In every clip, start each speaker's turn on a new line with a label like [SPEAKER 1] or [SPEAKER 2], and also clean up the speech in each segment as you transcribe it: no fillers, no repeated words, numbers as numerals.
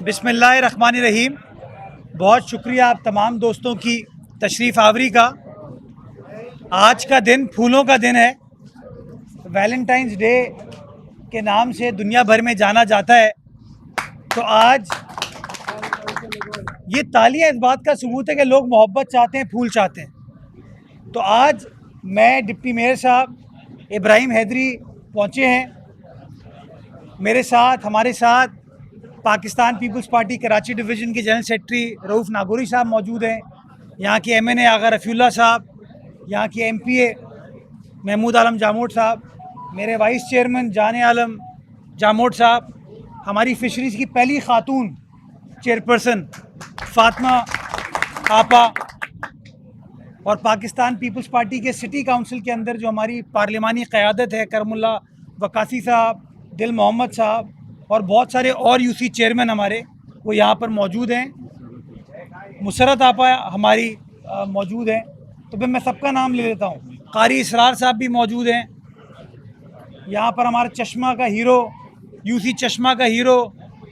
[SPEAKER 1] बिस्मिल्लाहिर्रहमानिर्रहीम। बहुत शुक्रिया आप तमाम दोस्तों की तशरीफ़ आवरी का। आज का दिन फूलों का दिन है। वैलेंटाइंस डे के नाम से दुनिया भर में जाना जाता है। तो आज ये तालियां इस बात का सबूत है कि लोग मोहब्बत चाहते हैं, फूल चाहते हैं। तो आज मैं डिप्टी मेयर साहब इब्राहिम हैदरी पहुँचे हैं। मेरे साथ हमारे साथ Pakistan Peoples Party Karachi division के जनरल सेक्रेटरी रऊफ़ नागौरी साहब मौजूद हैं। यहाँ के MNA आगा रफ़ीउल्लाह साहब, यहाँ के MPA महमूद आलम जामोट साहब, मेरे वाइस चेयरमैन जाने आलम जामोट साहब, हमारी फ़िशरीज़ की पहली ख़ातून चेयरपर्सन फ़ातिमा आपा, और पाकिस्तान पीपल्स पार्टी के सिटी काउंसिल के अंदर जो हमारी पार्लिमानी क़यादत है, करमुल्ला वकासी साहब, दिल मोहम्मद साहब और बहुत सारे और UC चेयरमैन हमारे वो यहाँ पर मौजूद हैं। मुसरत आपा हमारी मौजूद हैं। तो फिर मैं सबका नाम ले लेता हूँ। कारी इसरार साहब भी मौजूद हैं। यहाँ पर हमारा चश्मा का हीरो, UC चश्मा का हीरो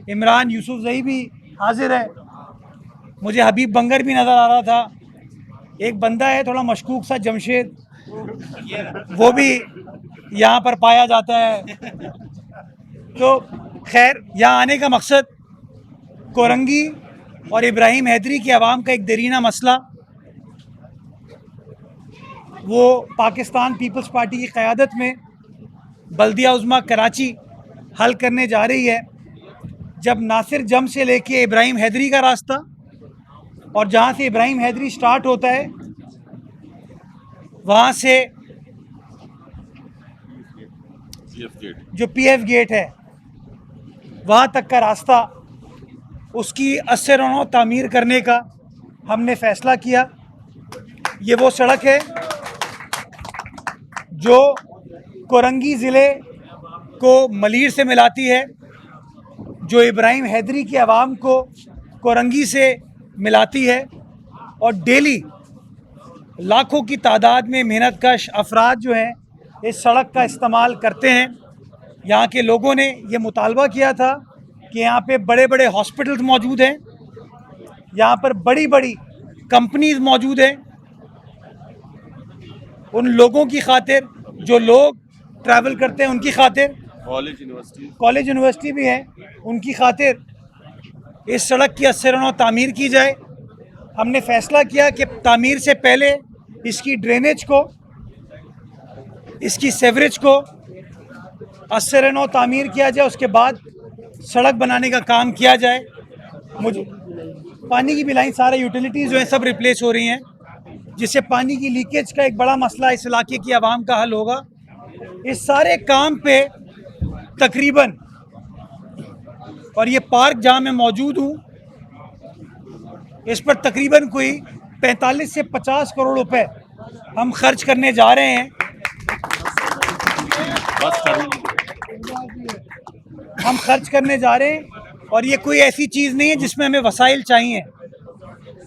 [SPEAKER 1] इमरान यूसुफजई भी हाजिर है। मुझे हबीब बंगर भी नज़र आ रहा था। एक बंदा है थोड़ा मशकूक सा, जमशेद, वो भी यहाँ पर पाया जाता है। तो खैर, यहाँ आने का मकसद कोरंगी और इब्राहिम हैदरी की आवाम का एक देरीना मसला वो पाकिस्तान पीपल्स पार्टी की क़यादत में बल्दिया उज़्मा कराची हल करने जा रही है। जब नासिर जम से लेके इब्राहिम हैदरी का रास्ता और जहाँ से इब्राहिम हैदरी स्टार्ट होता है वहाँ से जो PF गेट है वहाँ तक का रास्ता, उसकी अस्से रौनों तामीर करने का हमने फ़ैसला किया। ये वो सड़क है जो कोरंगी ज़िले को मलीर से मिलाती है, जो इब्राहिम हैदरी की आवाम को कोरंगी से मिलाती है, और डेली लाखों की तादाद में मेहनतकश अफराद जो हैं इस सड़क का इस्तेमाल करते हैं। यहाँ के लोगों ने ये मुतालबा किया था कि यहाँ पे बड़े बड़े हॉस्पिटल्स मौजूद हैं, यहाँ पर बड़ी बड़ी कंपनीज मौजूद हैं। उन लोगों की खातिर, जो लोग ट्रैवल करते हैं उनकी खातिर, कॉलेज यूनिवर्सिटी भी है, उनकी खातिर इस सड़क की अस्से रौनों तामीर की जाए। हमने फ़ैसला किया कि तामीर से पहले इसकी ड्रेनेज को, इसकी सेवरेज को अस्से रौनों तामीर किया जाए, उसके बाद सड़क बनाने का काम किया जाए। मुझे पानी की भी लाइन, सारे यूटिलिटीज़ जो हैं सब रिप्लेस हो रही हैं, जिससे पानी की लीकेज का एक बड़ा मसला इस इलाके की आवाम का हल होगा। इस सारे काम पे तकरीबन, और ये पार्क जहाँ मैं मौजूद हूँ, इस पर तकरीबन कोई 45 से 50 करोड़ रुपए हम खर्च करने जा रहे हैं। हम खर्च करने जा रहे हैं, और ये कोई ऐसी चीज़ नहीं है जिसमें हमें वसाइल चाहिए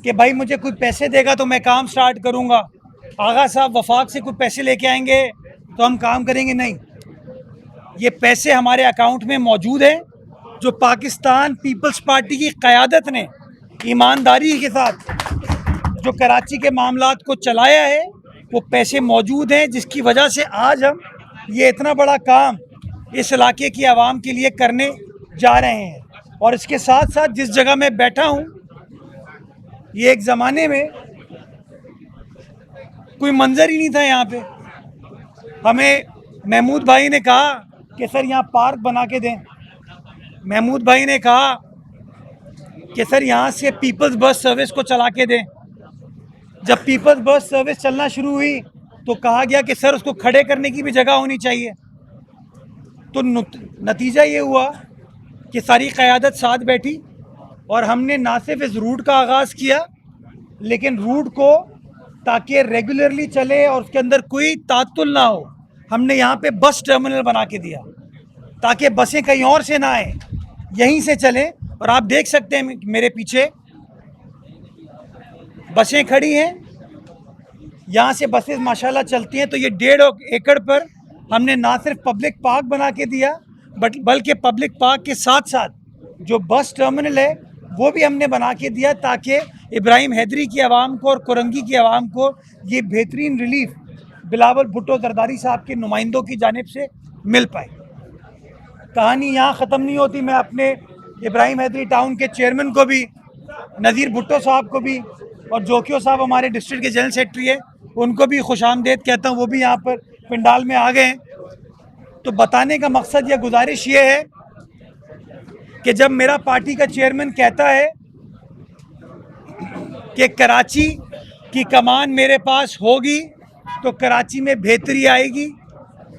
[SPEAKER 1] कि भाई मुझे कोई पैसे देगा तो मैं काम स्टार्ट करूँगा, आगा साहब वफाक से कोई पैसे लेके आएंगे तो हम काम करेंगे। नहीं, ये पैसे हमारे अकाउंट में मौजूद हैं। जो पाकिस्तान पीपल्स पार्टी की क़यादत ने ईमानदारी के साथ जो कराची के मामलात को चलाया है, वो पैसे मौजूद हैं, जिसकी वजह से आज हम ये इतना बड़ा काम इस इलाके की आवाम के लिए करने जा रहे हैं। और इसके साथ साथ जिस जगह मैं बैठा हूँ, ये एक ज़माने में कोई मंजर ही नहीं था। यहाँ पे हमें महमूद भाई ने कहा कि सर यहाँ पार्क बना के दें। महमूद भाई ने कहा कि सर यहाँ से पीपल्स बस सर्विस को चला के दें। जब पीपल्स बस सर्विस चलना शुरू हुई तो कहा गया कि सर उसको खड़े करने की भी जगह होनी चाहिए। तो नतीजा ये हुआ कि सारी क़यादत साथ बैठी और हमने ना सिर्फ इस रूट का आगाज़ किया, लेकिन रूट को ताकि रेगुलरली चले और उसके अंदर कोई तातुल ना हो, हमने यहाँ पे बस टर्मिनल बना के दिया ताकि बसें कहीं और से ना आए, यहीं से चलें। और आप देख सकते हैं मेरे पीछे बसें खड़ी हैं, यहाँ से बसें माशाल्लाह चलती हैं। तो ये 1.5 एकड़ पर हमने ना सिर्फ पब्लिक पार्क बना के दिया, बल्कि पब्लिक पार्क के साथ साथ जो बस टर्मिनल है वो भी हमने बना के दिया ताकि इब्राहिम हैदरी की आवाम को और कोरंगी की आवाम को ये बेहतरीन रिलीफ बिलावल भुट्टो जरदारी साहब के नुमाइंदों की जानिब से मिल पाए। कहानी यहाँ ख़त्म नहीं होती। मैं अपने इब्राहिम हैदरी टाउन के चेयरमैन को भी, नज़ीर भुट्टो साहब को भी और जोकियो साहब हमारे डिस्ट्रिक्ट के जनरल सेक्रेटरी है, उनको भी खुशामदेद कहता हूँ। वो भी यहाँ पर पंडाल में आ गए हैं। तो बताने का मकसद या गुजारिश ये है कि जब मेरा पार्टी का चेयरमैन कहता है कि कराची की कमान मेरे पास होगी तो कराची में बेहतरी आएगी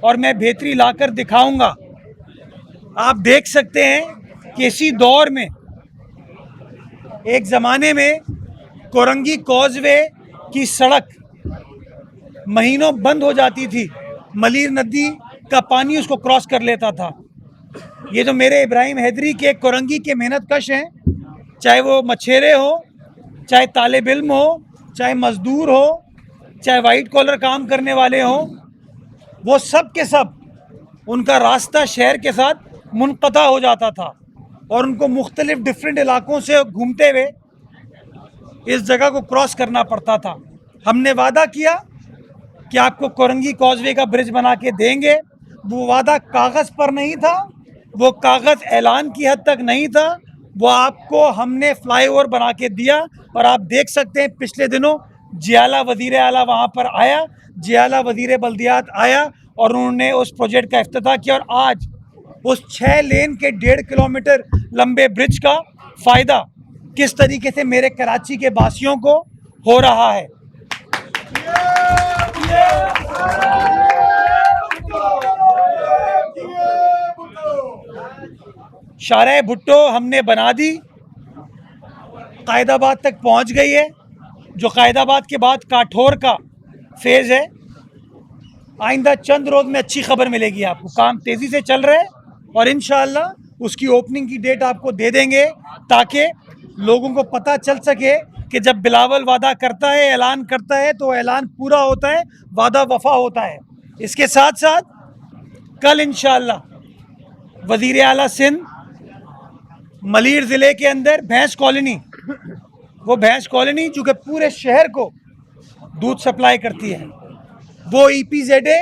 [SPEAKER 1] और मैं बेहतरी लाकर दिखाऊंगा। आप देख सकते हैं कि इसी दौर में एक ज़माने में कोरंगी कॉजवे की सड़क महीनों बंद हो जाती थी, मलीर नदी का पानी उसको क्रॉस कर लेता था। ये जो मेरे इब्राहिम हैदरी के कोरंगी के मेहनत कश हैं, चाहे वो मछेरे हो, चाहे तालिब इल्म हो, चाहे मज़दूर हो, चाहे वाइट कॉलर काम करने वाले हो, वो सब के सब उनका रास्ता शहर के साथ मुनक़ता हो जाता था और उनको मुख्तलिफ डिफरेंट इलाकों से घूमते हुए इस जगह को क्रॉस करना पड़ता था। हमने वादा किया कि आपको कोरंगी कॉजवे का ब्रिज बना के देंगे। वो वादा कागज़ पर नहीं था, वो कागज़ ऐलान की हद तक नहीं था, वो आपको हमने फ्लाईओवर बना के दिया। और आप देख सकते हैं पिछले दिनों जियाला वज़ीर आला वहाँ पर आया, जियाला वज़ीर बल्दियात आया और उन्होंने उस प्रोजेक्ट का इफ्तिताह किया। और आज उस 6 लेन के 1.5 किलोमीटर लंबे ब्रिज का फ़ायदा किस तरीके से मेरे कराची के वासियों को हो रहा है। शारे भुट्टो हमने बना दी, कायदाबाद तक पहुंच गई है। जो कायदाबाद के बाद काठौर का फेज़ है, आइंदा चंद रोज़ में अच्छी खबर मिलेगी आपको। काम तेज़ी से चल रहा है और इंशाअल्लाह उसकी ओपनिंग की डेट आपको दे देंगे ताकि लोगों को पता चल सके कि जब बिलावल वादा करता है, ऐलान करता है, तो ऐलान पूरा होता है, वादा वफा होता है। इसके साथ साथ कल इंशाअल्लाह वज़ीर आला सिंध मलीर ज़िले के अंदर भैंस कॉलोनी, वो भैंस कॉलोनी जो कि पूरे शहर को दूध सप्लाई करती है, वो EPZA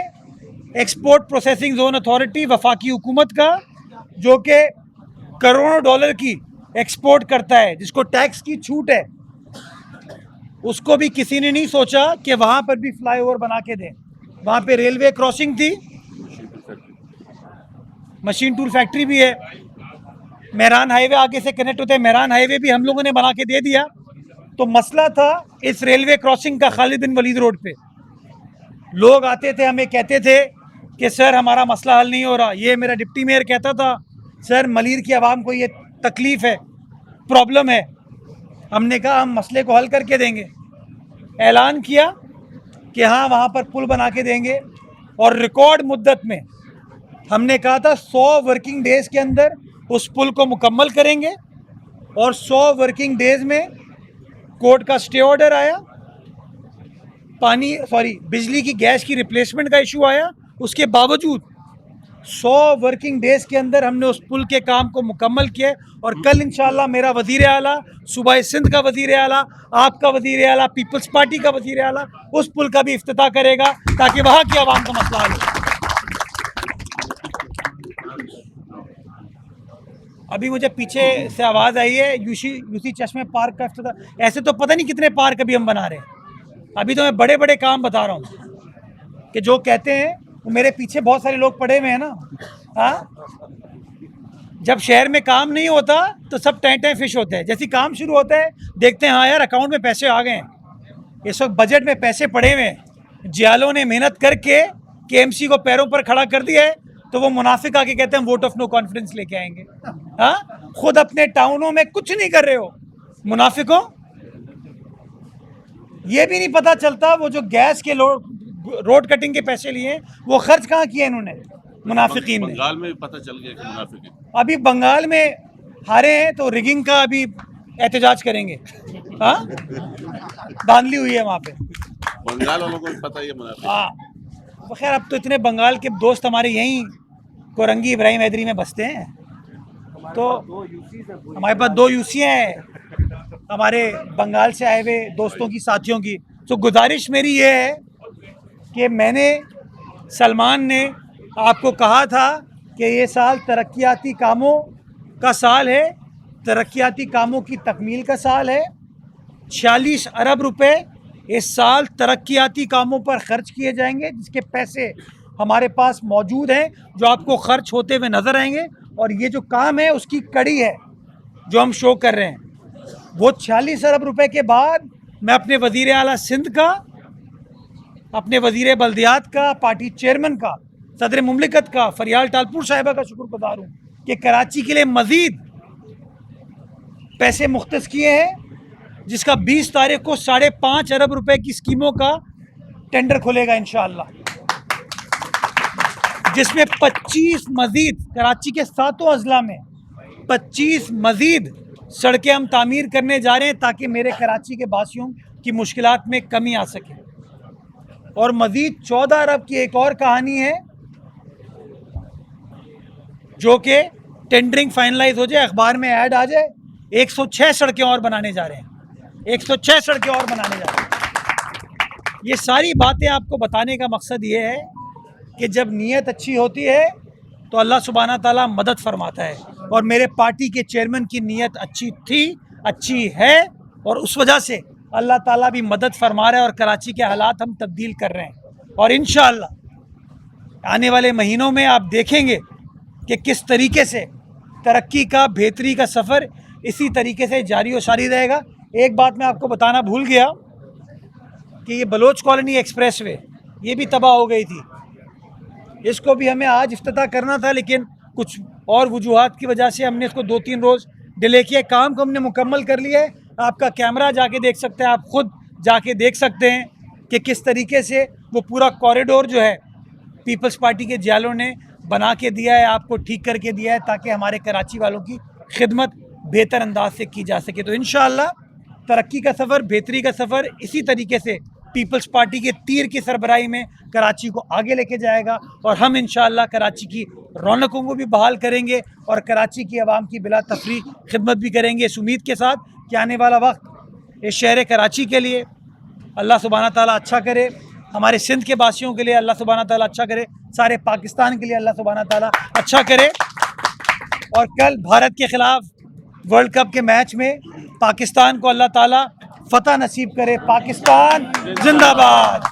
[SPEAKER 1] export processing zone authority वफाकी हुकूमत का, जो कि करोड़ों डॉलर की एक्सपोर्ट करता है, जिसको टैक्स की छूट है, उसको भी किसी ने नहीं सोचा कि वहाँ पर भी फ्लाईओवर बना के दें। वहाँ पे रेलवे क्रॉसिंग थी, मशीन टूल फैक्ट्री भी है, मेहरान हाईवे आगे से कनेक्ट होता है, मेहरान हाईवे भी हम लोगों ने बना के दे दिया। तो मसला था इस रेलवे क्रॉसिंग का खालिद बिन वलीद रोड पे। लोग आते थे, हमें कहते थे कि सर हमारा मसला हल नहीं हो रहा। ये मेरा डिप्टी मेयर कहता था, सर मलीर की आवाम को ये तकलीफ़ है, प्रॉब्लम है। हमने कहा हम मसले को हल करके देंगे। ऐलान किया कि हाँ वहाँ पर पुल बना के देंगे और रिकॉर्ड मुद्दत में हमने कहा था 100 वर्किंग डेज़ के अंदर उस पुल को मुकम्मल करेंगे। और 100 वर्किंग डेज़ में कोर्ट का स्टे ऑर्डर आया, बिजली की गैस की रिप्लेसमेंट का इशू आया। उसके बावजूद 100 वर्किंग डेज़ के अंदर हमने उस पुल के काम को मुकम्मल किया। और कल इंशाअल्लाह मेरा वज़ीर आला, सूबाए सिंध का वज़ीर आला, आपका वज़ीर आला, पीपल्स पार्टी का वज़ीर आला उस पुल का भी इफ्तिताह करेगा ताकि वहाँ की आवाम का मसला हल हो। अभी मुझे पीछे से आवाज़ आई है यूसी चश्मे पार्क का इफ्तिताह। ऐसे तो पता नहीं कितने पार्क अभी हम बना रहे हैं। अभी तो मैं बड़े बड़े काम बता रहा हूँ कि जो कहते हैं वो मेरे पीछे बहुत सारे लोग पड़े हुए हैं ना। हाँ, जब शहर में काम नहीं होता तो सब टैं फिश होते हैं। जैसे काम शुरू होता है देखते हैं हाँ यार अकाउंट में पैसे आ गए हैं, इस वक्त बजट में पैसे पड़े हुए हैं, जियालों ने मेहनत करके KMC को पैरों पर खड़ा कर दिया है, तो वो मुनाफिक आके कहते हैं वोट ऑफ नो कॉन्फिडेंस लेके आएंगे। हाँ, खुद अपने टाउनों में कुछ नहीं कर रहे हो मुनाफिकों। ये भी नहीं पता चलता वो जो गैस के रोड कटिंग के पैसे लिए वो खर्च कहाँ किए इन्होंने मुनाफिकीन ने।
[SPEAKER 2] बंगाल में पता चल गया कि मुनाफिक है।
[SPEAKER 1] अभी बंगाल में हारे हैं तो रिगिंग का अभी एहतजाज करेंगे। हाँ, धांधली हुई है वहाँ पे,
[SPEAKER 2] बंगाल वालों को भी पता ही है मुनाफिक।
[SPEAKER 1] हाँ, खैर अब तो इतने बंगाल के दोस्त हमारे यहीं कोरंगी इब्राहिम हैदरी में बसते हैं। तो हमारे पास 2 यूसी हैं हमारे बंगाल से आए हुए दोस्तों की, साथियों की। तो गुजारिश मेरी ये है कि मैंने, सलमान ने आपको कहा था कि ये साल तरक्याती कामों का साल है, तरक्याती कामों की तकमील का साल है। 46 अरब रुपए इस साल तरक्याती कामों पर खर्च किए जाएंगे, जिसके पैसे हमारे पास मौजूद हैं, जो आपको खर्च होते हुए नज़र आएंगे। और ये जो काम है उसकी कड़ी है जो हम शो कर रहे हैं। वो 46 अरब रुपए के बाद मैं अपने वज़ीर आला सिंध का, अपने वज़ीर बल्दियात का, पार्टी चेयरमैन का, सदर मुमलिकत का, फरियाल टालपुर साहिबा का शुक्रगुजार हूँ कि कराची के लिए मज़ीद पैसे मुख्तस किए हैं, जिसका 20 तारीख को 5.5 अरब रुपए की स्कीमों का टेंडर खुलेगा इंशाअल्लाह, जिसमें 25 मज़ीद, कराची के 7 अजला में 25 मज़ीद सड़कें हम तामीर करने जा रहे हैं, ताकि मेरे कराची के वासियों की मुश्किलात में कमी आ सके। और मज़ीद 14 अरब की एक और कहानी है, जो कि टेंडरिंग फाइनलाइज हो जाए, अखबार में ऐड आ जाए। 106 सड़कें और बनाने जा रहे हैं, 106 सड़कें और बनाने जा रहे हैं। ये सारी बातें आपको बताने का मकसद ये है कि जब नीयत अच्छी होती है तो अल्लाह सुब्हाना ताला मदद फरमाता है। और मेरे पार्टी के चेयरमैन की नीयत अच्छी थी, अच्छी है, और उस वजह से अल्लाह ताला भी मदद फरमा रहा है और कराची के हालात हम तब्दील कर रहे हैं। और इंशाअल्लाह आने वाले महीनों में आप देखेंगे कि किस तरीके से तरक्की का, बेहतरी का सफ़र इसी तरीके से जारी और सारी रहेगा। एक बात मैं आपको बताना भूल गया कि ये बलोच कॉलोनी एक्सप्रेस वे, ये भी तबाह हो गई थी। इसको भी हमें आज इफ्तिताह करना था, लेकिन कुछ और वजूहात की वजह से हमने इसको 2-3 रोज़ डिले किया। काम को हमने मुकम्मल कर लिया है। आपका कैमरा जाके देख सकते हैं, आप ख़ुद जाके देख सकते हैं कि किस तरीके से वो पूरा कॉरिडोर जो है पीपल्स पार्टी के जियालों ने बना के दिया है, आपको ठीक करके दिया है, ताकि हमारे कराची वालों की खिदमत बेहतर अंदाज से की जा सके। तो इंशाअल्लाह तरक्की का सफ़र, बेहतरी का सफ़र इसी तरीके से पीपल्स पार्टी के तीर की सरबराही में कराची को आगे लेके जाएगा। और हम इंशाअल्लाह कराची की रौनकों को भी बहाल करेंगे और कराची की आवाम की बिला तफरीक खिदमत भी करेंगे, इस उम्मीद के साथ कि आने वाला वक्त इस शहर कराची के लिए अल्लाह सुब्हाना ताला अच्छा करे, हमारे सिंध के वासियों के लिए अल्लाह सुब्हाना ताला अच्छा करे, सारे पाकिस्तान के लिए अल्लाह सुब्हाना ताला अच्छा करे। और कल भारत के ख़िलाफ़ वर्ल्ड कप के मैच में पाकिस्तान को अल्लाह ताला फ़तह नसीब करे। पाकिस्तान जिंदाबाद।